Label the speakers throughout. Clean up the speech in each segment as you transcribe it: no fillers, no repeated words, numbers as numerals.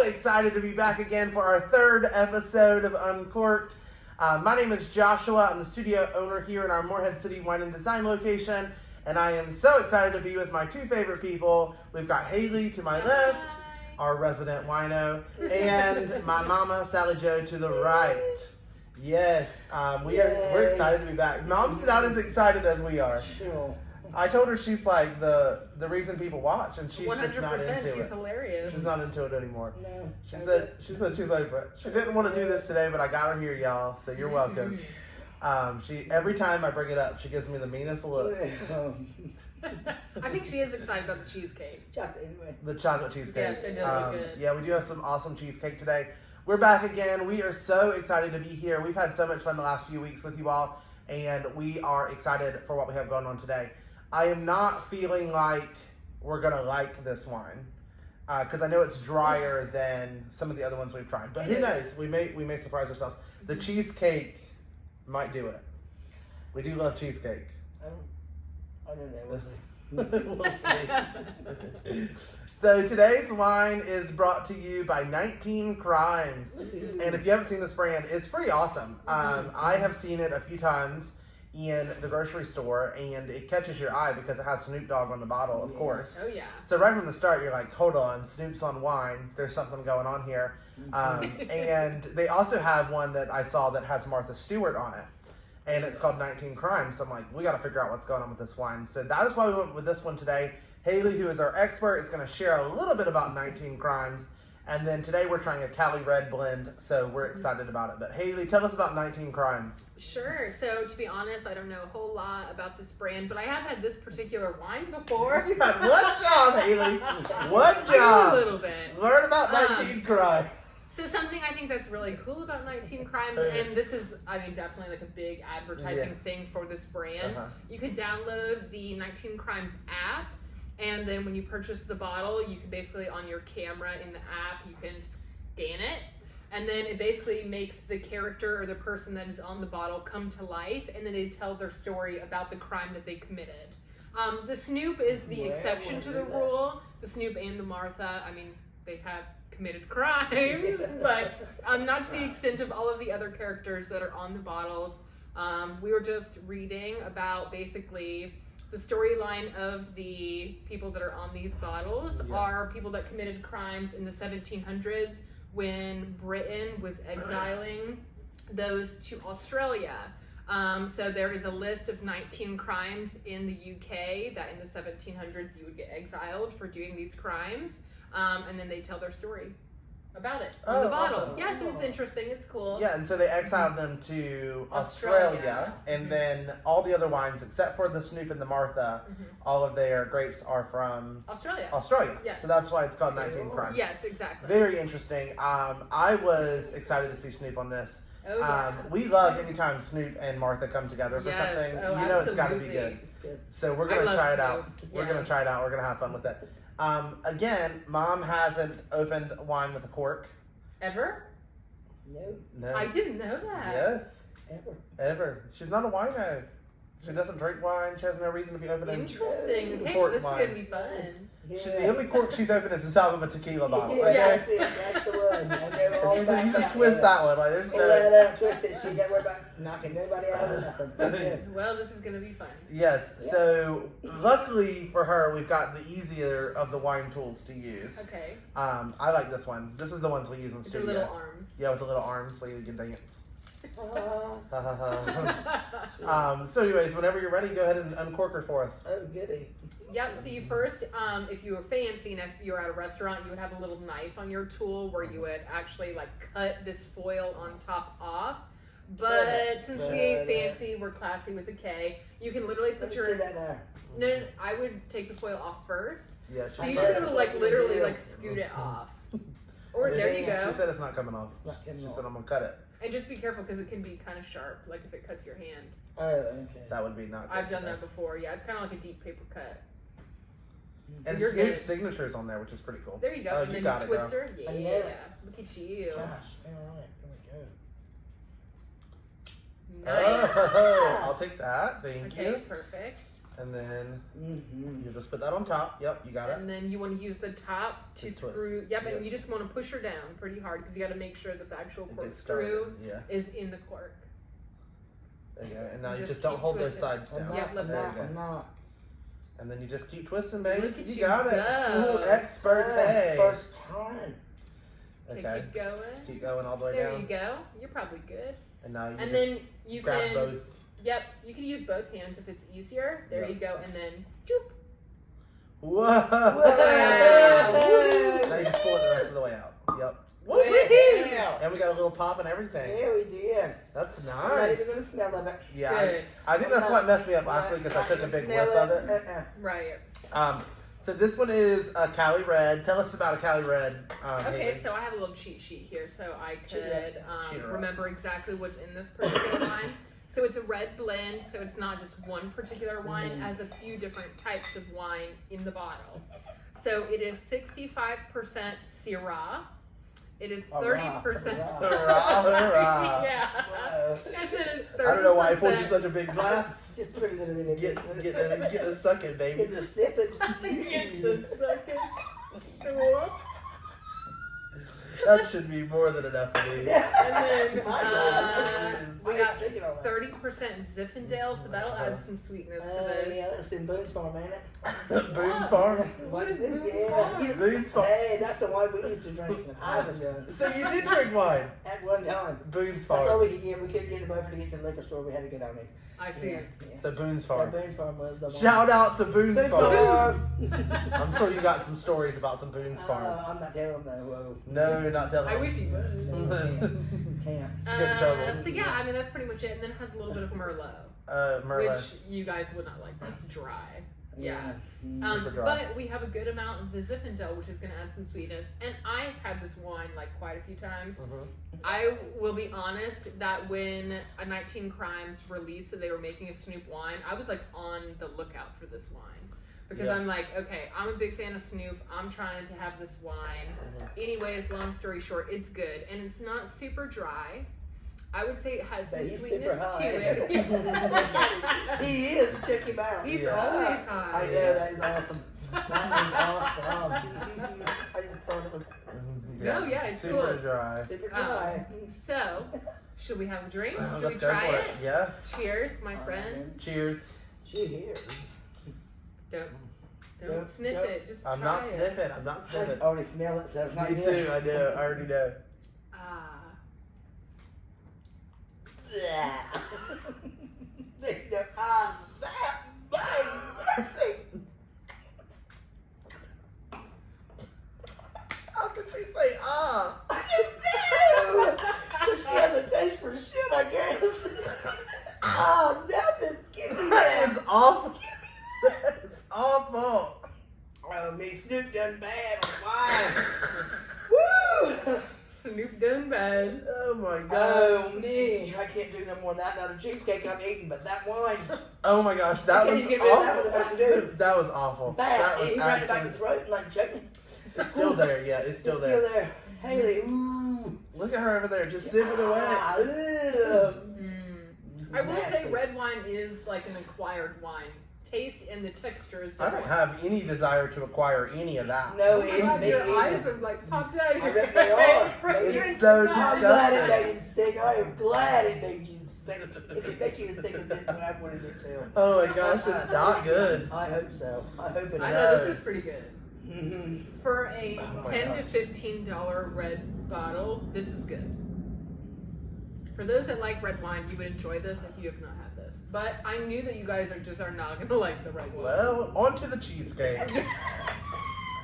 Speaker 1: excited to be back again for our third episode of Uncorked. My name is Joshua. I'm the studio owner here in our Morehead City Wine and Design location, and I am so excited to be with my two favorite people. We've got Haley to my left, our resident wino, and my mama, Sally Jo, to the right. Yes, we're excited to be back. Mom's not as excited as we are.
Speaker 2: Sure.
Speaker 1: I told her she's like the reason people watch, and she's
Speaker 3: 100%,
Speaker 1: just not into it.
Speaker 3: she's hilarious.
Speaker 1: She's not into it anymore.
Speaker 2: No.
Speaker 1: She didn't want to do this today, but I got her here, y'all. So you're welcome. She every time I bring it up, she gives me the meanest look.
Speaker 3: I think she is excited about the cheesecake.
Speaker 2: Chocolate anyway.
Speaker 1: The chocolate cheesecake.
Speaker 3: Yes, it does look good.
Speaker 1: Yeah, we do have some awesome cheesecake today. We're back again. We are so excited to be here. We've had so much fun the last few weeks with you all, and we are excited for what we have going on today. I am not feeling like we're going to like this wine because I know it's drier than some of the other ones we've tried. But who knows? We may surprise ourselves. The cheesecake might do it. We do love cheesecake.
Speaker 2: I don't know. We'll see.
Speaker 1: We'll see. So today's wine is brought to you by 19 Crimes. And if you haven't seen this brand, it's pretty awesome. I have seen it a few times in the grocery store, and it catches your eye because it has Snoop Dogg on the bottle, of course.
Speaker 3: Oh, yeah.
Speaker 1: So right from the start, you're like, hold on, Snoop's on wine. There's something going on here. And they also have one that I saw that has Martha Stewart on it. And it's called 19 Crimes. So I'm like, we got to figure out what's going on with this wine. So that is why we went with this one today. Haley, who is our expert, is going to share a little bit about 19 Crimes. And then today we're trying a Cali Red blend, so we're excited about it. But Haley, tell us about 19 Crimes.
Speaker 3: Sure. So to be honest, I don't know a whole lot about this brand, but I have had this particular wine before.
Speaker 1: What job, Haley? What
Speaker 3: I know
Speaker 1: job?
Speaker 3: a little bit.
Speaker 1: Learn about 19 Crimes.
Speaker 3: So something I think that's really cool about 19 Crimes, and this is, I mean, definitely like a big advertising thing for this brand. You could download the 19 Crimes app, and then when you purchase the bottle, you can basically, on your camera in the app, you can scan it, and then it basically makes the character or the person that is on the bottle come to life, and then they tell their story about the crime that they committed. The Snoop is the exception to the rule. The Snoop and the Martha, I mean, they have committed crimes, but not to the extent of all of the other characters that are on the bottles. We were just reading about basically the storyline of the people that are on these bottles are people that committed crimes in the 1700s when Britain was exiling those to Australia. So there is a list of 19 crimes in the UK that in the 1700s you would get exiled for doing these crimes. And then they tell their story about it on the bottle.
Speaker 1: Awesome.
Speaker 3: Yeah, so it's interesting. It's cool.
Speaker 1: Yeah, and so they exiled them to Australia. And then all the other wines, except for the Snoop and the Martha, all of their grapes are from
Speaker 3: Australia. Yes.
Speaker 1: So that's why it's called 19 Crimes.
Speaker 3: Yes, exactly.
Speaker 1: Very interesting. I was excited to see Snoop on this.
Speaker 3: Oh, yeah.
Speaker 1: We love anytime Snoop and Martha come together for something.
Speaker 3: Oh,
Speaker 1: you know it's got to be
Speaker 3: absolutely.
Speaker 1: good. So we're going to try it out.
Speaker 3: Snoop.
Speaker 1: We're going to try it out. We're going to have fun with it. Again, Mom hasn't opened wine with a cork.
Speaker 3: Ever?
Speaker 2: No.
Speaker 3: I didn't know that.
Speaker 1: Yes.
Speaker 2: Ever.
Speaker 1: She's not a wino. She doesn't drink wine. She has no reason to be opening.
Speaker 3: Interesting. Okay, so
Speaker 1: cork
Speaker 3: this is
Speaker 1: wine.
Speaker 3: going to be fun.
Speaker 1: The only cork she's opened is the top of a tequila bottle. Okay?
Speaker 2: That's it. That's the one. I never all back
Speaker 1: You just twist that one. Like there's no.
Speaker 2: Let twist it. She got worried about knocking nobody out or nothing.
Speaker 3: Well, this is going to be fun.
Speaker 1: Yes. So luckily for her, we've got the easier of the wine tools to use.
Speaker 3: Okay.
Speaker 1: I like this one. This is the ones we use in
Speaker 3: With the
Speaker 1: studio.
Speaker 3: little arms.
Speaker 1: Yeah, with the little arms, so you can dance.
Speaker 2: Oh,
Speaker 1: So anyways, whenever you're ready, go ahead and uncork her for us.
Speaker 2: oh, goody.
Speaker 3: Yep, so you first, if you were fancy and if you were at a restaurant, you would have a little knife on your tool where you would actually like cut this foil on top off. But since we ain't fancy, we're classy with a K, you can literally put your...
Speaker 2: See that there.
Speaker 3: No, I would take the foil off first.
Speaker 1: Yeah,
Speaker 3: So you should like literally like scoot it off. Or there you go.
Speaker 1: She said it's not coming off.
Speaker 2: It's not coming
Speaker 1: She
Speaker 2: off.
Speaker 1: said I'm gonna cut it.
Speaker 3: And just be careful because it can be kind of sharp, like if it cuts your hand.
Speaker 2: Oh, okay.
Speaker 1: That would be not good.
Speaker 3: I've done that before. Yeah, it's kind of like a deep paper cut.
Speaker 1: And
Speaker 3: You're
Speaker 1: Snoop's
Speaker 3: good.
Speaker 1: signature's on there, which is pretty cool.
Speaker 3: There you go.
Speaker 1: Oh,
Speaker 3: And
Speaker 1: you
Speaker 3: then
Speaker 1: got it, girl.
Speaker 3: twister.
Speaker 2: I know
Speaker 3: Yeah.
Speaker 2: it.
Speaker 3: Look at you.
Speaker 2: Gosh, all right. There we go.
Speaker 3: Nice.
Speaker 1: Oh, I'll take that. Thank
Speaker 3: Okay,
Speaker 1: you.
Speaker 3: perfect.
Speaker 1: And then you just put that on top. Yep, you got it.
Speaker 3: And then you want to use the top to screw. Yep, and you just want to push her down pretty hard because you got to make sure that the actual corkscrew is in the cork.
Speaker 1: There you go. And now you just don't hold those sides down.
Speaker 2: I'm not.
Speaker 1: And then you just keep twisting, baby.
Speaker 3: Look at
Speaker 1: You
Speaker 3: you
Speaker 1: got it.
Speaker 3: go.
Speaker 1: Ooh, expert. Hey.
Speaker 2: First time.
Speaker 1: Okay.
Speaker 3: Keep going.
Speaker 1: Keep going all the way
Speaker 3: There
Speaker 1: down.
Speaker 3: you go. You're probably good.
Speaker 1: And now you
Speaker 3: And
Speaker 1: just
Speaker 3: then you
Speaker 1: grab
Speaker 3: can.
Speaker 1: both.
Speaker 3: Yep, you can use both hands if it's easier. There you go, and then choop.
Speaker 1: Whoa!
Speaker 2: Whoa.
Speaker 1: Now you just pull it the rest of the way out. Yep.
Speaker 2: Wow.
Speaker 1: And we got a little pop and everything.
Speaker 2: Yeah, we did.
Speaker 1: That's
Speaker 2: I'm not
Speaker 1: nice.
Speaker 2: even gonna smell of it.
Speaker 1: Yeah,
Speaker 3: Good.
Speaker 1: I think that's what messed me up last week because I took a big whiff of it.
Speaker 3: Right.
Speaker 1: So this one is a Cali Red. Tell us about a Cali Red.
Speaker 3: Okay,
Speaker 1: Haley.
Speaker 3: so I have a little cheat sheet here so I
Speaker 2: Cheat
Speaker 3: could
Speaker 1: Cheat
Speaker 3: remember exactly what's in this particular wine. So it's a red blend, so it's not just one particular wine. It has a few different types of wine in the bottle. So it is 65% Syrah. It is 30%.
Speaker 1: Hurrah.
Speaker 3: Yeah.
Speaker 2: Whoa.
Speaker 3: And then it's 30%.
Speaker 1: I don't know why I poured you such a big glass.
Speaker 2: Just put it in a minute.
Speaker 1: Get the sucking, baby.
Speaker 2: Get the sip it.
Speaker 3: Get to sucking. Sure.
Speaker 1: That should be more than enough for me.
Speaker 3: And then
Speaker 2: My glass.
Speaker 3: we got
Speaker 2: Drink it all that.
Speaker 3: 30% Zinfandel, so that'll add some sweetness to this.
Speaker 2: Yeah, that's in Boone's Farm, ain't it?
Speaker 1: Boone's Farm.
Speaker 3: What is
Speaker 2: it?
Speaker 3: Boone's
Speaker 2: Yeah.
Speaker 3: Farm?
Speaker 1: Boone's Farm.
Speaker 2: Hey, that's the wine we used to drink when I was young.
Speaker 1: So you did drink wine.
Speaker 2: At one time.
Speaker 1: Boone's
Speaker 2: That's all
Speaker 1: Farm.
Speaker 2: we could get. We couldn't get it over to get to the liquor store. We had to go down there.
Speaker 3: I see.
Speaker 2: Yeah.
Speaker 1: So Boone's
Speaker 2: So
Speaker 1: Farm.
Speaker 2: Boone's Farm was the one.
Speaker 1: Shout out to Boone's
Speaker 2: Boone's
Speaker 1: Farm.
Speaker 2: Farm.
Speaker 1: I'm sure you got some stories about some Boone's Farm.
Speaker 2: I'm not telling them though.
Speaker 1: No, you're not telling
Speaker 3: I
Speaker 1: me.
Speaker 3: wish you would.
Speaker 2: Can't.
Speaker 1: Get in trouble.
Speaker 3: So yeah, I mean that's pretty much it, and then it has a little bit of Merlot,
Speaker 1: Merlot.
Speaker 3: which you guys would not like. That's dry. Yeah.
Speaker 1: Super dry.
Speaker 3: But we have a good amount of the Zinfandel, which is going to add some sweetness. And I've had this wine like quite a few times. I will be honest that when a 19 Crimes released that they were making a Snoop wine, I was like on the lookout for this wine. Because I'm like, okay, I'm a big fan of Snoop. I'm trying to have this wine. Anyways, long story short, it's good. And it's not super dry. I would say it has some
Speaker 2: He's
Speaker 3: sweetness
Speaker 2: super
Speaker 3: to
Speaker 2: high.
Speaker 3: it.
Speaker 2: He is. Check him out.
Speaker 3: He's
Speaker 1: Yeah.
Speaker 3: always high.
Speaker 2: I know, that is awesome. That is awesome. I just thought it was
Speaker 3: No, yeah, it's
Speaker 1: super
Speaker 3: cool.
Speaker 1: dry.
Speaker 2: super dry.
Speaker 3: So, should we have a drink? Should
Speaker 1: Let's
Speaker 3: we
Speaker 1: go
Speaker 3: try
Speaker 1: for
Speaker 3: it?
Speaker 1: it. Yeah.
Speaker 3: Cheers, my friend.
Speaker 1: Cheers.
Speaker 2: Cheers.
Speaker 3: Don't sniff
Speaker 2: Nope.
Speaker 3: it. Just
Speaker 1: I'm
Speaker 3: try
Speaker 1: not
Speaker 3: it.
Speaker 1: sniffing. I'm not
Speaker 2: I
Speaker 1: sniffing.
Speaker 2: already smell it, so it's not
Speaker 1: Me
Speaker 2: good.
Speaker 1: too. I know. I already know.
Speaker 3: Ah.
Speaker 1: How could she say ah?
Speaker 2: She has a taste for shit, I guess. Oh, nothing. Give me
Speaker 1: That
Speaker 2: that.
Speaker 1: is awful. That is awful.
Speaker 2: Oh, me Snoop done bad on wine. Woo!
Speaker 3: Snoop done bad.
Speaker 1: Oh my god.
Speaker 2: Oh, me. I can't do no more of that. Now the cheesecake I'm eating, but that wine.
Speaker 1: Oh my gosh, that
Speaker 2: You
Speaker 1: was
Speaker 2: can't get rid of that with
Speaker 1: awful.
Speaker 2: Mountain Dew.
Speaker 1: That was awful.
Speaker 2: Bad.
Speaker 1: That was
Speaker 2: He ran it back in the
Speaker 1: absolutely.
Speaker 2: throat like choking.
Speaker 1: It's still there. Yeah, it's still there.
Speaker 2: Haley, ooh.
Speaker 1: Look at her over there, just sipping away.
Speaker 2: Ah, ugh.
Speaker 3: I will say
Speaker 2: Nasty.
Speaker 3: red wine is like an acquired wine. Taste and the texture is
Speaker 1: I
Speaker 3: different.
Speaker 1: don't have any desire to acquire any of that.
Speaker 2: No,
Speaker 3: Oh my God,
Speaker 2: me
Speaker 3: your
Speaker 2: either.
Speaker 3: eyes are like popped out.
Speaker 2: I reckon they are.
Speaker 1: It's so
Speaker 2: I'm glad it
Speaker 1: disgusting.
Speaker 2: made him sick. I am glad it made you sick. If it make you as sick as it, I wanted it to.
Speaker 1: Oh my gosh, it's not good.
Speaker 2: I hope so. I hope it
Speaker 3: I
Speaker 2: is.
Speaker 3: know this is pretty good.
Speaker 2: Mhm.
Speaker 3: For a
Speaker 1: Oh my
Speaker 3: $10 to $15 red bottle, this is good. For those that like red wine, you would enjoy this if you have not had this. But I knew that you guys are not gonna like the red wine.
Speaker 1: Well, on to the cheesecake.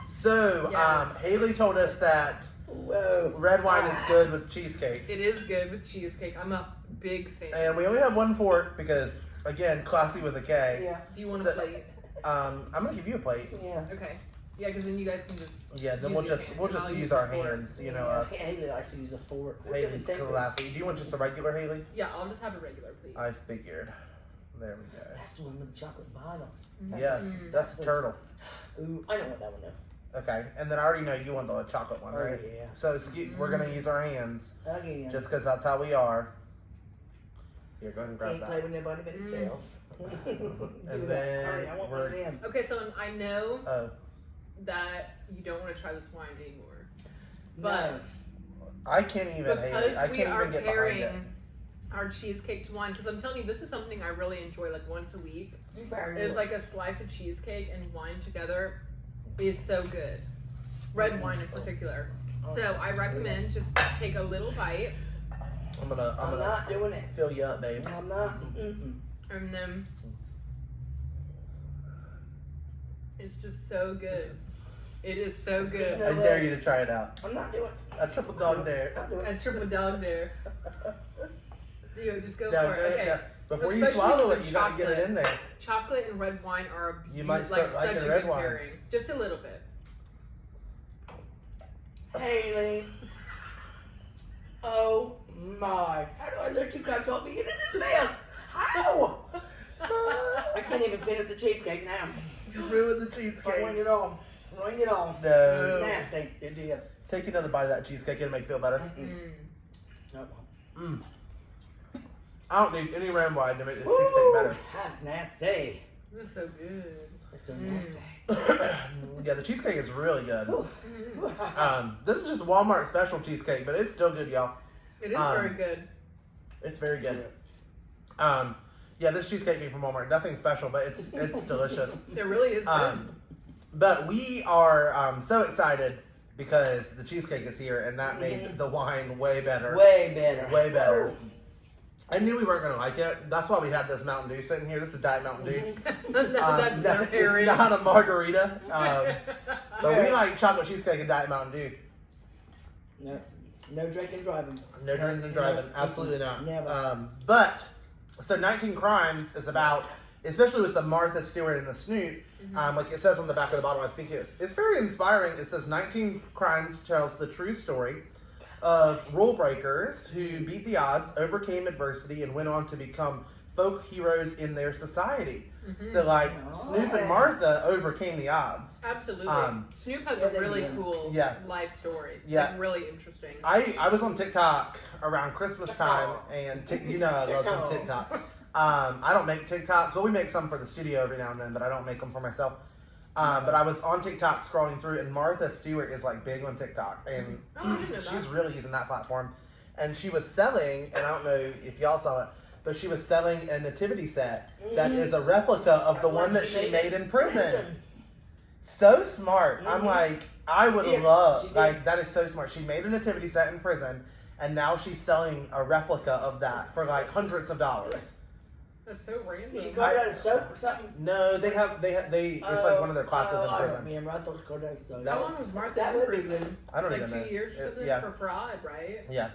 Speaker 1: So,
Speaker 3: Yes.
Speaker 1: Haley told us that
Speaker 2: Whoa.
Speaker 1: red wine is good with cheesecake.
Speaker 3: It is good with cheesecake. I'm a big fan.
Speaker 1: And we only have one fork because, again, classy with a K.
Speaker 2: Yeah.
Speaker 3: Do you want
Speaker 1: So-
Speaker 3: a plate?
Speaker 1: I'm gonna give you a plate.
Speaker 2: Yeah.
Speaker 3: Okay. Yeah, because then you guys can just.
Speaker 1: Yeah, then
Speaker 3: Use
Speaker 1: we'll
Speaker 3: your
Speaker 1: just
Speaker 3: hand,
Speaker 1: we'll
Speaker 3: and
Speaker 1: just
Speaker 3: I'll
Speaker 1: use
Speaker 3: use
Speaker 1: our
Speaker 3: the fork.
Speaker 1: hands. You know
Speaker 2: Yeah.
Speaker 1: us.
Speaker 2: Haley likes to use a fork. We're
Speaker 1: Haley's
Speaker 2: different thinkers.
Speaker 1: classy. Do you want just a regular Haley?
Speaker 3: Yeah, I'll just have a regular, please.
Speaker 1: I figured. There we go.
Speaker 2: That's the one with the chocolate bottom.
Speaker 1: Yes, that's the turtle.
Speaker 2: Ooh, I know what that one though.
Speaker 1: Okay, and then I already know you want the chocolate one,
Speaker 2: Oh,
Speaker 1: right?
Speaker 2: yeah.
Speaker 1: So we're gonna use our hands
Speaker 2: Again.
Speaker 1: just because that's how we are. Here, go ahead and grab
Speaker 2: Can't play
Speaker 1: that.
Speaker 2: with nobody but itself.
Speaker 1: And then
Speaker 2: I want one of them.
Speaker 3: Okay, so I know
Speaker 1: oh,
Speaker 3: that you don't want to try this wine anymore, but
Speaker 1: I can't even hate
Speaker 3: because
Speaker 1: it. I
Speaker 3: we
Speaker 1: can't
Speaker 3: are
Speaker 1: even get behind it.
Speaker 3: pairing our cheesecake to wine, because I'm telling you, this is something I really enjoy like once a week. It's like a slice of cheesecake and wine together is so good. Red wine in particular. So I recommend just take a little bite.
Speaker 1: I'm gonna
Speaker 2: not doing it.
Speaker 1: fill you up, babe.
Speaker 2: I'm not. Mm-mm.
Speaker 3: And then it's just so good. It is so good.
Speaker 1: I dare you to try it out.
Speaker 2: I'm not doing it.
Speaker 1: A triple dog dare.
Speaker 2: I'm not doing
Speaker 3: A
Speaker 2: it.
Speaker 3: triple dog there. Dude, just go
Speaker 1: Now,
Speaker 3: for it. Okay.
Speaker 1: now, before you
Speaker 3: Especially
Speaker 1: swallow
Speaker 3: with
Speaker 1: it, you gotta get it
Speaker 3: chocolate.
Speaker 1: in there.
Speaker 3: Chocolate and red wine are
Speaker 1: You might
Speaker 3: like
Speaker 1: start liking
Speaker 3: such a
Speaker 1: red
Speaker 3: good
Speaker 1: wine.
Speaker 3: pairing. Just a little bit.
Speaker 2: Haley. Oh my. How do I let you guys help me get in this mess? How? I can't even finish the cheesecake now.
Speaker 1: You ruined the
Speaker 2: Bring
Speaker 1: cheesecake.
Speaker 2: it on. Bring it on.
Speaker 1: No.
Speaker 2: Nasty. You did.
Speaker 1: Take another bite of that cheesecake. It'll make you feel better.
Speaker 2: Nope.
Speaker 1: Mm. I don't need any red wine to make this
Speaker 2: Woo,
Speaker 1: cheesecake better.
Speaker 2: that's nasty.
Speaker 3: It's so good.
Speaker 2: It's so nasty.
Speaker 1: Yeah, the cheesecake is really good.
Speaker 2: Whew.
Speaker 1: This is just Walmart special cheesecake, but it's still good, y'all.
Speaker 3: It is very good.
Speaker 1: It's very good. Yeah, this cheesecake came from Walmart. Nothing special, but it's delicious.
Speaker 3: It really is good.
Speaker 1: But we are so excited because the cheesecake is here, and that made the wine way better.
Speaker 2: Way better.
Speaker 1: Way better. I knew we weren't going to like it. That's why we had this Mountain Dew sitting here. This is Diet Mountain Dew.
Speaker 3: That's their
Speaker 1: It's
Speaker 3: pairing.
Speaker 1: not a margarita. But we like chocolate cheesecake and Diet Mountain Dew.
Speaker 2: No, no drinking and driving.
Speaker 1: No drinking and driving. Absolutely not.
Speaker 2: Never.
Speaker 1: But, so 19 Crimes is about, especially with the Martha Stewart and the Snoot, like it says on the back of the bottle, I think it's very inspiring. It says 19 Crimes tells the true story of rule breakers who beat the odds, overcame adversity, and went on to become folk heroes in their society. So like Snoop and Martha overcame the odds.
Speaker 3: Absolutely. Snoop has
Speaker 2: Yeah,
Speaker 3: a
Speaker 2: they
Speaker 3: really
Speaker 2: did.
Speaker 3: cool
Speaker 1: Yeah.
Speaker 3: life story.
Speaker 1: Yeah.
Speaker 3: Like, really interesting.
Speaker 1: I was on TikTok around Christmas time, and you know I love some TikTok. I don't make TikToks. Well, we make some for the studio every now and then, but I don't make them for myself. But I was on TikTok scrolling through, and Martha Stewart is like big on TikTok, and
Speaker 3: Oh, I didn't know
Speaker 1: she's
Speaker 3: that.
Speaker 1: really using that platform. And she was selling, and I don't know if y'all saw it, but she was selling a nativity set that is a replica of the one that she made in prison. So smart. I'm like, I would
Speaker 2: Yeah,
Speaker 1: love,
Speaker 2: she did.
Speaker 1: like, that is so smart. She made a nativity set in prison, and now she's selling a replica of that for like hundreds of dollars.
Speaker 3: That's so random.
Speaker 2: Did she carve out of soap or something?
Speaker 1: No, they it's like one of their classes in
Speaker 2: I
Speaker 1: prison.
Speaker 2: remember. I thought she carved out of soap.
Speaker 3: How long was Martha
Speaker 2: That
Speaker 3: in
Speaker 2: would be
Speaker 3: prison?
Speaker 2: good.
Speaker 1: I don't
Speaker 3: Like
Speaker 1: even know.
Speaker 3: 2 years or something
Speaker 1: Yeah,
Speaker 3: for fraud, right?
Speaker 1: yeah,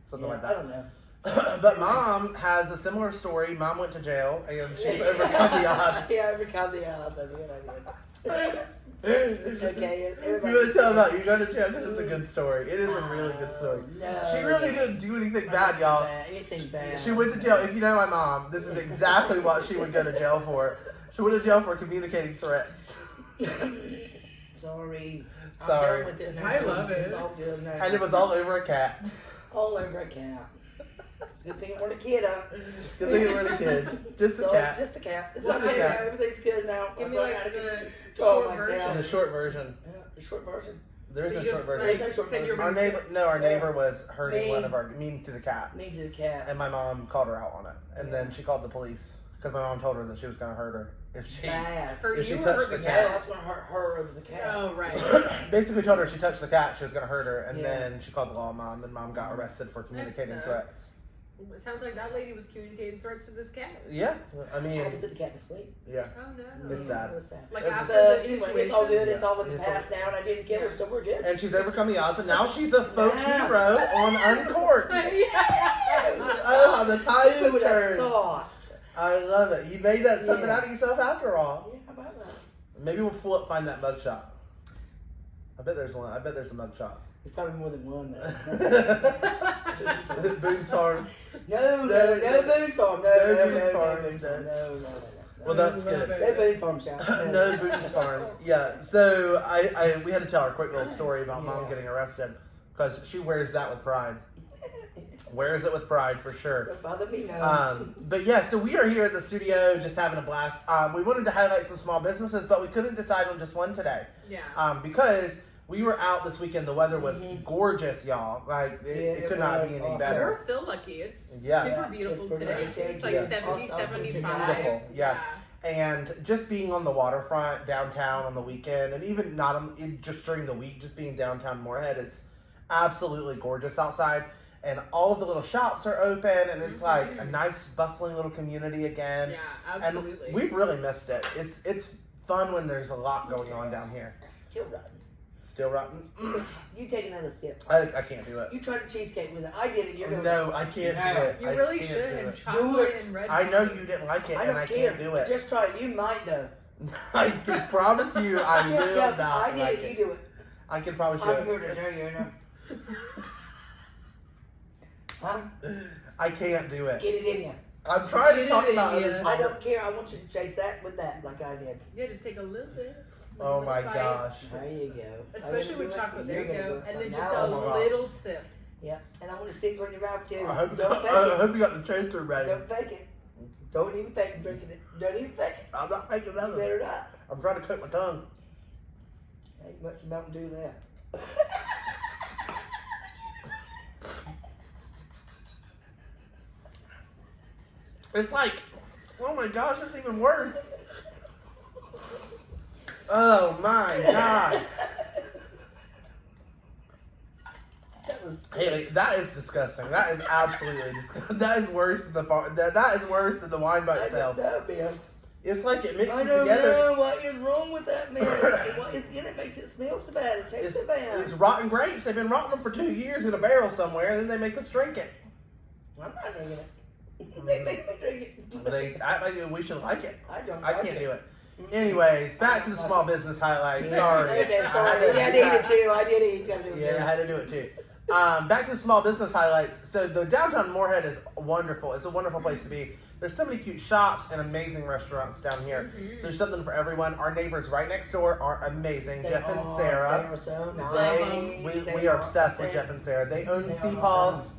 Speaker 1: something
Speaker 2: Yeah,
Speaker 1: like
Speaker 2: I
Speaker 1: that.
Speaker 2: don't know.
Speaker 1: But Mom has a similar story. Mom went to jail, and she's overcome the odds.
Speaker 2: Yeah, I overcome the odds. I did. It's okay.
Speaker 1: You want to tell about you going to jail because it's a good story. It is a really good story.
Speaker 2: No.
Speaker 1: She really didn't do anything bad, y'all.
Speaker 2: Anything bad.
Speaker 1: She went to jail. If you know my mom, this is exactly what she would go to jail for. She went to jail for communicating threats.
Speaker 2: Sorry. I'm
Speaker 1: Sorry.
Speaker 2: done with it now.
Speaker 3: I love it.
Speaker 2: It's all good now.
Speaker 1: And it was all over a cat.
Speaker 2: all over a cat. It's a good thing it weren't a kid, huh?
Speaker 1: Good thing it wasn't a kid. Just a
Speaker 2: So,
Speaker 1: cat.
Speaker 2: Just a cat. It's
Speaker 1: Just a
Speaker 2: okay
Speaker 1: cat.
Speaker 2: now. Everything's good now.
Speaker 3: Give
Speaker 2: I
Speaker 3: me
Speaker 2: thought
Speaker 3: like
Speaker 2: I had to
Speaker 3: the
Speaker 2: control
Speaker 3: short
Speaker 2: myself.
Speaker 1: In the short version.
Speaker 2: Yeah, the short version.
Speaker 1: There is no
Speaker 3: You
Speaker 1: short
Speaker 3: just,
Speaker 1: version.
Speaker 2: There's no
Speaker 3: like,
Speaker 2: short
Speaker 3: said you're
Speaker 1: Our
Speaker 3: being-
Speaker 1: neighbor, our neighbor was hurting
Speaker 2: Mean.
Speaker 1: one of our mean to the cat,
Speaker 2: Means a cat.
Speaker 1: and my mom called her out on it, and then she called the police because my mom told her that she was going to hurt her if she
Speaker 2: Bad.
Speaker 3: Hurt
Speaker 1: if she
Speaker 3: you or
Speaker 1: touched
Speaker 3: hurt
Speaker 1: the
Speaker 3: the
Speaker 2: No,
Speaker 1: cat.
Speaker 2: that's gonna hurt her over the cat.
Speaker 3: Oh, right.
Speaker 1: Basically told her if she touched the cat, she was going to hurt her, and
Speaker 2: Yeah.
Speaker 1: then she called the law on Mom, and Mom got arrested for communicating
Speaker 3: sucks.
Speaker 1: threats.
Speaker 3: It sounds like that lady was communicating threats to this cat.
Speaker 1: Yeah, I
Speaker 2: I had to
Speaker 1: mean,
Speaker 2: put the cat to sleep.
Speaker 1: yeah,
Speaker 3: Oh, no.
Speaker 1: It's sad.
Speaker 2: It was sad.
Speaker 3: Like
Speaker 1: It's-
Speaker 3: after
Speaker 2: So,
Speaker 3: the
Speaker 2: anyway,
Speaker 3: situation.
Speaker 2: it's all good. It's
Speaker 1: Yeah.
Speaker 2: all in the
Speaker 1: It's
Speaker 2: past now, and I didn't kill her, so we're good.
Speaker 1: and she's overcome the odds, and now she's a folk
Speaker 2: Yeah.
Speaker 1: hero on Uncorked.
Speaker 3: Yeah.
Speaker 1: Oh, how the
Speaker 2: Who
Speaker 1: tide
Speaker 2: would have
Speaker 1: turned.
Speaker 2: thought?
Speaker 1: I love it. You made that something
Speaker 2: Yeah.
Speaker 1: out of yourself after all.
Speaker 2: Yeah, how about that?
Speaker 1: Maybe we'll find that mug shop. I bet there's one. I bet there's a mug shop.
Speaker 2: There's probably more than one. Though.
Speaker 1: Boone's Farm.
Speaker 2: No,
Speaker 1: No,
Speaker 2: Boone's Farm. No,
Speaker 1: no
Speaker 2: no,
Speaker 1: Boone's
Speaker 2: no,
Speaker 1: Farm,
Speaker 2: no, Boone's
Speaker 1: no.
Speaker 2: Farm. No.
Speaker 1: Well, that's good.
Speaker 2: No Boone's Farm shop.
Speaker 1: No Boone's Farm. Yeah. So we had to tell our quick little story about Mom
Speaker 2: Yeah.
Speaker 1: getting arrested because she wears that with pride. Wears it with pride for sure.
Speaker 2: Don't bother me now.
Speaker 1: But yeah, so we are here at the studio just having a blast. We wanted to highlight some small businesses, but we couldn't decide on just one today.
Speaker 3: Yeah.
Speaker 1: Because we were out this weekend. The weather was gorgeous, y'all. Like, it could not be any
Speaker 2: awesome.
Speaker 1: better.
Speaker 3: We're still lucky. It's
Speaker 1: Yeah.
Speaker 3: super beautiful
Speaker 2: It's
Speaker 3: today.
Speaker 2: pretty
Speaker 3: It's like
Speaker 1: Yeah.
Speaker 3: 70,
Speaker 2: Awesome
Speaker 3: 75.
Speaker 1: Beautiful, yeah. And just being on the waterfront downtown on the weekend, and even not just during the week, just being downtown Moorhead is absolutely gorgeous outside. And all of the little shops are open, and it's like a nice, bustling little community again.
Speaker 3: Yeah, absolutely.
Speaker 1: And we've really missed it. It's fun when there's a lot going on down here.
Speaker 2: Still rotten.
Speaker 1: Still rotten.
Speaker 2: You take another sip.
Speaker 1: I can't do it.
Speaker 2: You tried a cheesecake with it. I did it. You're gonna.
Speaker 1: No, I can't do it.
Speaker 3: You
Speaker 1: I
Speaker 3: really
Speaker 1: can't
Speaker 3: should.
Speaker 1: do
Speaker 3: And
Speaker 1: it.
Speaker 3: chocolate and red.
Speaker 1: I know you didn't like it,
Speaker 2: I
Speaker 1: and
Speaker 2: don't
Speaker 1: I
Speaker 2: care.
Speaker 1: can't do it.
Speaker 2: Just try it. You might though.
Speaker 1: I can promise you, I will
Speaker 2: Yeah,
Speaker 1: not
Speaker 2: I did
Speaker 1: like
Speaker 2: it.
Speaker 1: it.
Speaker 2: You do it.
Speaker 1: I can promise
Speaker 2: I'm
Speaker 1: you.
Speaker 2: here to tell you, you know. Huh?
Speaker 1: I can't do it.
Speaker 2: Get it in you.
Speaker 1: I'm trying
Speaker 3: Get
Speaker 1: to talk
Speaker 3: it in
Speaker 1: about
Speaker 3: ya.
Speaker 1: other
Speaker 2: I
Speaker 1: small
Speaker 2: don't care. I want you to chase that with that like I did.
Speaker 3: You had to take a little bit.
Speaker 1: Oh my
Speaker 3: Bite.
Speaker 1: gosh.
Speaker 2: There you go.
Speaker 3: Especially
Speaker 2: I'm
Speaker 3: with
Speaker 2: gonna do
Speaker 3: chocolate.
Speaker 2: it.
Speaker 3: There you
Speaker 2: You're gonna
Speaker 3: go.
Speaker 2: do it
Speaker 3: And
Speaker 2: from
Speaker 3: then just
Speaker 2: now
Speaker 3: a
Speaker 2: on.
Speaker 1: Oh my God.
Speaker 3: little sip.
Speaker 2: Yeah, and I want to see it on your mouth too.
Speaker 1: I hope,
Speaker 2: Don't fake
Speaker 1: I
Speaker 2: it.
Speaker 1: hope you got the chaser ready.
Speaker 2: Don't fake it. Don't even fake drinking it. Don't even fake it.
Speaker 1: I'm not faking
Speaker 2: You
Speaker 1: nothing.
Speaker 2: better not.
Speaker 1: I'm trying to coat my tongue.
Speaker 2: Ain't much Mountain Dew there.
Speaker 1: It's like, oh my gosh, it's even worse. Oh my god.
Speaker 2: That was.
Speaker 1: Haley, that is disgusting. That is absolutely disgusting. That is worse than that is worse than the wine by
Speaker 2: I
Speaker 1: itself.
Speaker 2: don't know, man.
Speaker 1: It's like it mixes
Speaker 2: I don't
Speaker 1: together.
Speaker 2: know what is wrong with that mess. What is in it makes it smell so bad. It tastes so bad.
Speaker 1: It's rotten grapes. They've been rotting them for 2 years in a barrel somewhere, and then they make us drink it.
Speaker 2: I'm not drinking it. They make me drink it.
Speaker 1: They act like we should like it.
Speaker 2: I don't.
Speaker 1: I
Speaker 2: like
Speaker 1: can't
Speaker 2: it.
Speaker 1: do it. Anyways, back to the small business highlights. Sorry.
Speaker 2: Okay,
Speaker 1: I
Speaker 2: sorry.
Speaker 1: had to
Speaker 2: Yeah, I
Speaker 1: do
Speaker 2: did
Speaker 1: that.
Speaker 2: it too. I did it. He's got to do it.
Speaker 1: Yeah, I had to do it too. Back to the small business highlights. So the downtown Moorhead is wonderful. It's a wonderful place to be. There's so many cute shops and amazing restaurants down here. So there's something for everyone. Our neighbors right next door are amazing. Jeff and Sarah.
Speaker 2: They are so
Speaker 1: They,
Speaker 2: nice.
Speaker 1: we are obsessed with Jeff and Sarah. They own
Speaker 2: They
Speaker 1: Sea
Speaker 2: are
Speaker 1: Paws,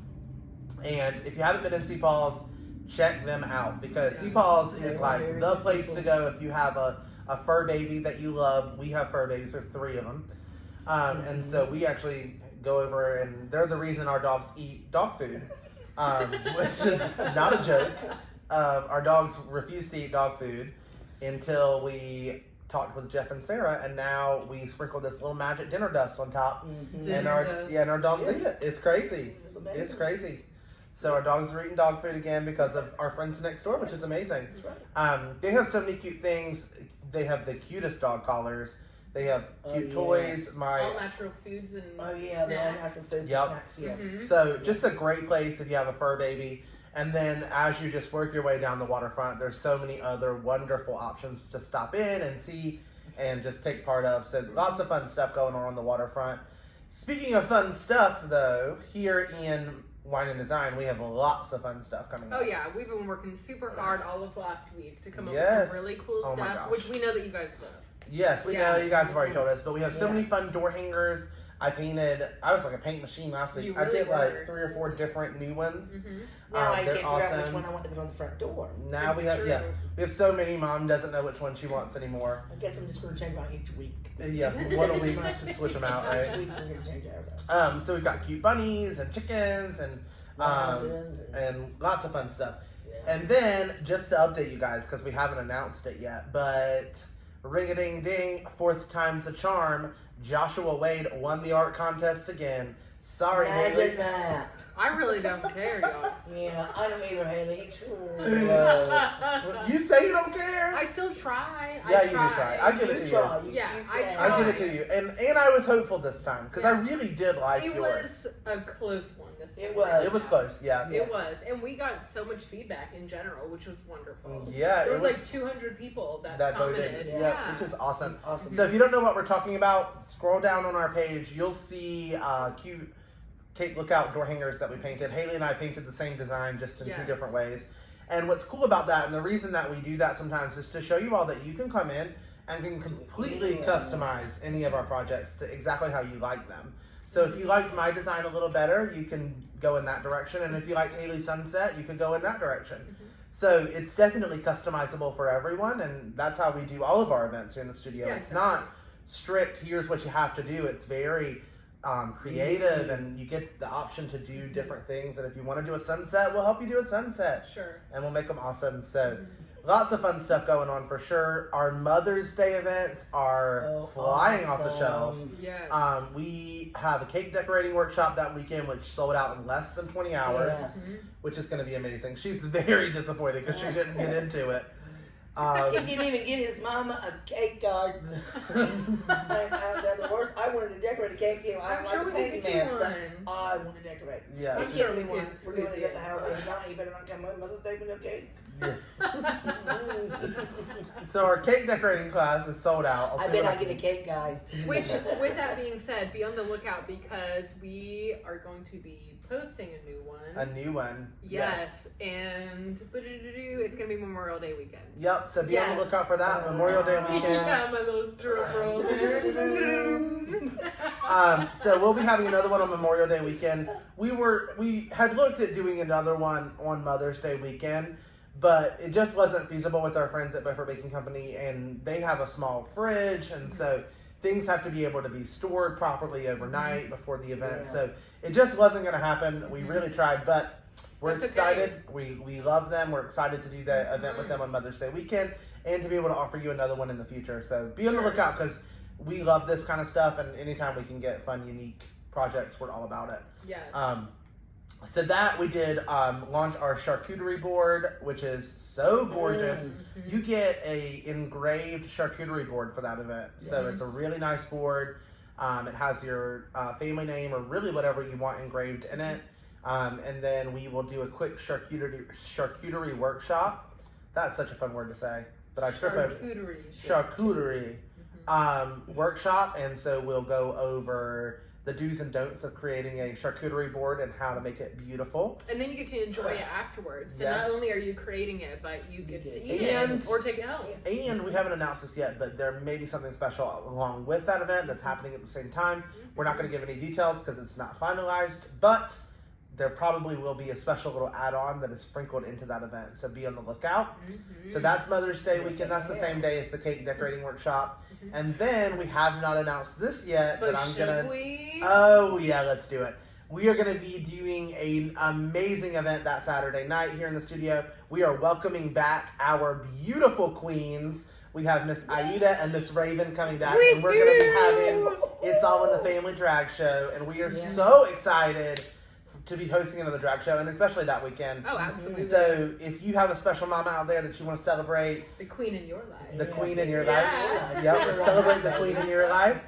Speaker 1: and if you haven't been in Sea Paws, check them out because Sea Paws
Speaker 2: They
Speaker 1: is
Speaker 2: are
Speaker 1: like
Speaker 2: very
Speaker 1: the
Speaker 2: good
Speaker 1: place
Speaker 2: people.
Speaker 1: to go if you have a fur baby that you love. We have fur babies. There's 3 of them, and so we actually go over, and they're the reason our dogs eat dog food, which is not a joke. Our dogs refuse to eat dog food until we talked with Jeff and Sarah, and now we sprinkle this little magic dinner dust on top, and our dogs eat it. It's crazy. It's crazy. So our dogs are eating dog food again because of our friends next door, which is amazing.
Speaker 2: That's right.
Speaker 1: They have so many cute things. They have the cutest dog collars. They have cute toys.
Speaker 3: All natural foods and
Speaker 2: Oh yeah, they're all
Speaker 3: snacks.
Speaker 2: natural food
Speaker 1: Yep.
Speaker 2: snacks. Yes.
Speaker 3: Mhm.
Speaker 1: So just a great place if you have a fur baby. And then as you just work your way down the waterfront, there's so many other wonderful options to stop in and see and just take part of. So lots of fun stuff going on the waterfront. Speaking of fun stuff, though, here in Wine and Design, we have lots of fun stuff coming up.
Speaker 3: Oh yeah, we've been working super hard all of last week to come up
Speaker 1: Yes.
Speaker 3: with some really cool
Speaker 1: Oh my
Speaker 3: stuff,
Speaker 1: gosh.
Speaker 3: which we know that you guys love.
Speaker 1: Yes, we
Speaker 3: Yeah.
Speaker 1: know. You guys have already told us. But we have so many
Speaker 2: Yes.
Speaker 1: fun door hangers. I was like a paint machine last week.
Speaker 3: You
Speaker 1: I
Speaker 3: really
Speaker 1: did like
Speaker 3: were.
Speaker 1: 3 or 4 different new ones.
Speaker 3: Mm-hmm.
Speaker 2: Now I
Speaker 1: they're
Speaker 2: can't figure out which
Speaker 1: awesome.
Speaker 2: one I want to put on the front door.
Speaker 1: Now we have
Speaker 3: True.
Speaker 1: we have so many. Mom doesn't know which one she wants anymore.
Speaker 2: I guess I'm just going to change mine each week.
Speaker 1: Yeah, one a week just to switch them out,
Speaker 2: Each
Speaker 1: right?
Speaker 2: week we're going to change ours.
Speaker 1: So we've got cute bunnies and chickens and
Speaker 2: Houses
Speaker 1: and lots of fun stuff.
Speaker 2: yeah.
Speaker 1: And then just to update you guys because we haven't announced it yet, but ring a ding ding, 4th time's a charm. Joshua Wade won the art contest again. Sorry,
Speaker 2: Imagine
Speaker 1: Haley.
Speaker 2: that.
Speaker 3: I really don't care, y'all.
Speaker 2: Yeah, I don't either, Haley. It's
Speaker 1: You say you don't care?
Speaker 3: I still try.
Speaker 1: Yeah,
Speaker 3: I
Speaker 1: you do
Speaker 3: try.
Speaker 1: try. I give it to you.
Speaker 2: try.
Speaker 3: Yeah, I
Speaker 1: I
Speaker 3: try.
Speaker 1: give it to you, and I was hopeful this time because I really did like
Speaker 3: It
Speaker 1: yours.
Speaker 3: was a close one this
Speaker 2: It
Speaker 3: time.
Speaker 2: was.
Speaker 1: It was close, yeah.
Speaker 2: Yes.
Speaker 3: It was, and we got so much feedback in general, which was wonderful.
Speaker 1: Yeah,
Speaker 3: There
Speaker 1: it
Speaker 3: was
Speaker 1: was
Speaker 3: like 200 people that
Speaker 1: that
Speaker 3: commented.
Speaker 1: voted.
Speaker 2: Yeah.
Speaker 1: Yeah, which is awesome.
Speaker 2: Awesome.
Speaker 1: So if you don't know what we're talking about, scroll down on our page. You'll see cute Cape Lookout door hangers that we painted. Haley and I painted the same design, just in 2
Speaker 3: Yes.
Speaker 1: different ways. And what's cool about that, and the reason that we do that sometimes, is to show you all that you can come in and can completely customize any of our projects to exactly how you like them. So if you liked my design a little better, you can go in that direction. And if you like Haley's sunset, you can go in that direction. So it's definitely customizable for everyone, and that's how we do all of our events here in the studio.
Speaker 3: Yeah,
Speaker 1: it's not strict, here's what you have to do. It's very creative, and you get the option to do different things. And if you want to do a sunset, we'll help you do a sunset.
Speaker 3: Sure.
Speaker 1: And we'll make them awesome. So lots of fun stuff going on for sure. Our Mother's Day events are flying off the shelves.
Speaker 3: Yes.
Speaker 1: We have a cake decorating workshop that weekend, which sold out in less than 20 hours, which is going to be amazing. She's very disappointed because she didn't get into it.
Speaker 2: He didn't even get his mama a cake, guys. The worst, I wanted to decorate a cake too. I
Speaker 3: I'm
Speaker 2: don't
Speaker 3: sure
Speaker 2: like
Speaker 3: we
Speaker 2: the
Speaker 3: can
Speaker 2: painting
Speaker 3: get you
Speaker 2: mess, but
Speaker 3: one.
Speaker 2: I want to decorate.
Speaker 1: Yeah.
Speaker 2: He's giving me one. We're doing it
Speaker 3: Exclusive.
Speaker 2: at the house. You better not come home Mother's Day with no cake.
Speaker 1: So our cake decorating class is sold out.
Speaker 2: I bet I get a cake, guys.
Speaker 3: Which, with that being said, be on the lookout because we are going to be posting a new one.
Speaker 1: A new one.
Speaker 3: Yes, and it's going to be Memorial Day weekend.
Speaker 1: Yep, so be on the lookout for that. Memorial Day weekend.
Speaker 3: Yeah, my little drum roll.
Speaker 1: So we'll be having another one on Memorial Day weekend. We had looked at doing another one on Mother's Day weekend, but it just wasn't feasible with our friends at Beaufort Baking Company, and they have a small fridge, and so things have to be able to be stored properly overnight before the event. So it just wasn't going to happen. We really tried, but we're excited.
Speaker 3: Okay.
Speaker 1: We love them. We're excited to do the event with them on Mother's Day weekend and to be able to offer you another one in the future. So be on the lookout because we love this kind of stuff, and anytime we can get fun, unique projects, we're all about it.
Speaker 3: Yes.
Speaker 1: So that we did launch our charcuterie board, which is so gorgeous. You get a engraved charcuterie board for that event. So it's a really nice board. It has your family name or really whatever you want engraved in it. And then we will do a quick charcuterie workshop. That's such a fun word to say, but I trip over charcuterie workshop. And so we'll go over the do's and don'ts of creating a charcuterie board and how to make it beautiful.
Speaker 3: And then you get to enjoy it afterwards. So not only are you creating it, but you get to eat
Speaker 1: And-
Speaker 3: it or take it home.
Speaker 1: And we haven't announced this yet, but there may be something special along with that event that's happening at the same time. We're not going to give any details because it's not finalized, but there probably will be a special little add-on that is sprinkled into that event. So be on the lookout. So that's Mother's Day weekend. That's the same day as the cake decorating workshop. And then we have not announced this yet, but I'm going to... Oh, yeah, let's do it. We are going to be doing an amazing event that Saturday night here in the studio. We are welcoming back our beautiful queens. We have Miss Aida and Miss Raven coming back, and we're going to be having It's All in the Family drag show, and we are so excited to be hosting another drag show, and especially that weekend.
Speaker 3: Oh, absolutely.
Speaker 1: So if you have a special mama out there that you want to celebrate,
Speaker 3: The queen in your life.
Speaker 1: the queen in your life,
Speaker 2: Yeah.
Speaker 1: celebrate the queen in your life.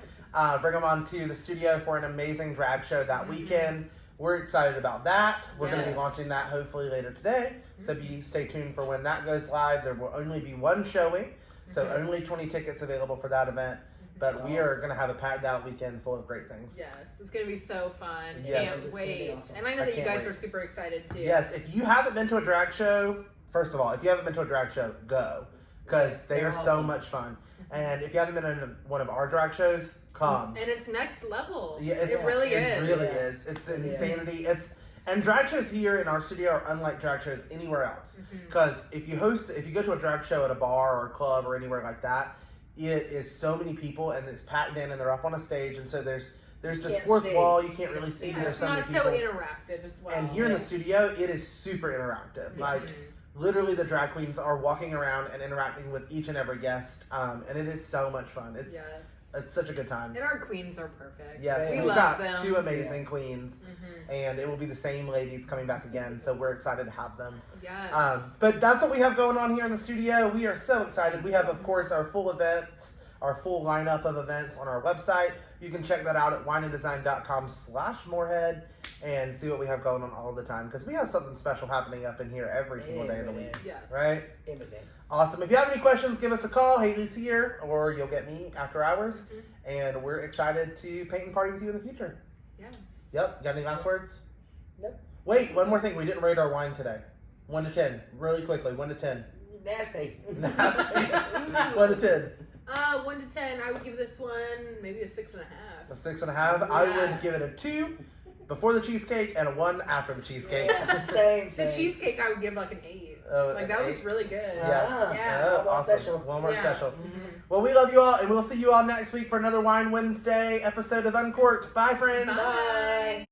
Speaker 1: Bring them on to the studio for an amazing drag show that weekend. We're excited about that. We're going to be launching that hopefully later today. So stay tuned for when that goes live. There will only be one showing, so only 20 tickets available for that event. But we are going to have a packed out weekend full of great things.
Speaker 3: Yes, it's going to be so fun.
Speaker 1: Yes.
Speaker 3: Can't wait.
Speaker 2: Awesome.
Speaker 3: And I know
Speaker 1: I
Speaker 3: that you
Speaker 1: can't
Speaker 3: guys
Speaker 1: wait.
Speaker 3: are super excited too.
Speaker 1: Yes, if you haven't been to a drag show, first of all, if you haven't been to a drag show, go. Because they are so much fun. And if you haven't been in one of our drag shows, come.
Speaker 3: And it's next level.
Speaker 1: Yeah,
Speaker 3: it really is.
Speaker 1: It really is. It's insanity. And drag shows here in our studio are unlike drag shows anywhere else. Because if you go to a drag show at a bar or a club or anywhere like that, it is so many people and it's packed in and they're up on a stage, and so there's this fourth wall you can't really see. There's
Speaker 3: It's
Speaker 1: so many
Speaker 3: not
Speaker 1: people.
Speaker 3: so interactive as well.
Speaker 1: And here in the studio, it is super interactive. Like literally, the drag queens are walking around and interacting with each and every guest, and it is so much fun. It's such a good time.
Speaker 3: And our queens are perfect.
Speaker 1: Yes,
Speaker 3: we
Speaker 1: we've
Speaker 3: love
Speaker 1: got
Speaker 3: them.
Speaker 1: 2 amazing queens, and it will be the same ladies coming back again. So we're excited to have them.
Speaker 3: Yes.
Speaker 1: But that's what we have going on here in the studio. We are so excited. We have, of course, our full events, our full lineup of events on our website. You can check that out at wineanddesign.com/Morehead and see what we have going on all the time, because we have something special happening up in here every single day of the week.
Speaker 3: Yes.
Speaker 1: Right?
Speaker 2: Every day.
Speaker 1: Awesome. If you have any questions, give us a call. Haley's here, or you'll get me after hours. And we're excited to paint and party with you in the future.
Speaker 3: Yes.
Speaker 1: Yep. Got any last words?
Speaker 2: Nope.
Speaker 1: Wait, one more thing. We didn't rate our wine today. 1 to 10. Really quickly. 1 to 10.
Speaker 2: Nasty.
Speaker 1: Nasty. 1 to 10.
Speaker 3: 1 to 10, I would give this one maybe a 6.5.
Speaker 1: A 6.5. I would give it a 2 before the cheesecake and a 1 after the cheesecake.
Speaker 2: Yeah, same.
Speaker 3: The cheesecake, I would give like an 8. Like, that was really good.
Speaker 1: Yeah.
Speaker 2: One more
Speaker 1: Awesome.
Speaker 2: special.
Speaker 1: One more
Speaker 3: Yeah.
Speaker 1: special.
Speaker 2: Mhm.
Speaker 1: Well, we love you all, and we'll see you all next week for another Wine Wednesday episode of Uncorked. Bye, friends.
Speaker 2: Bye.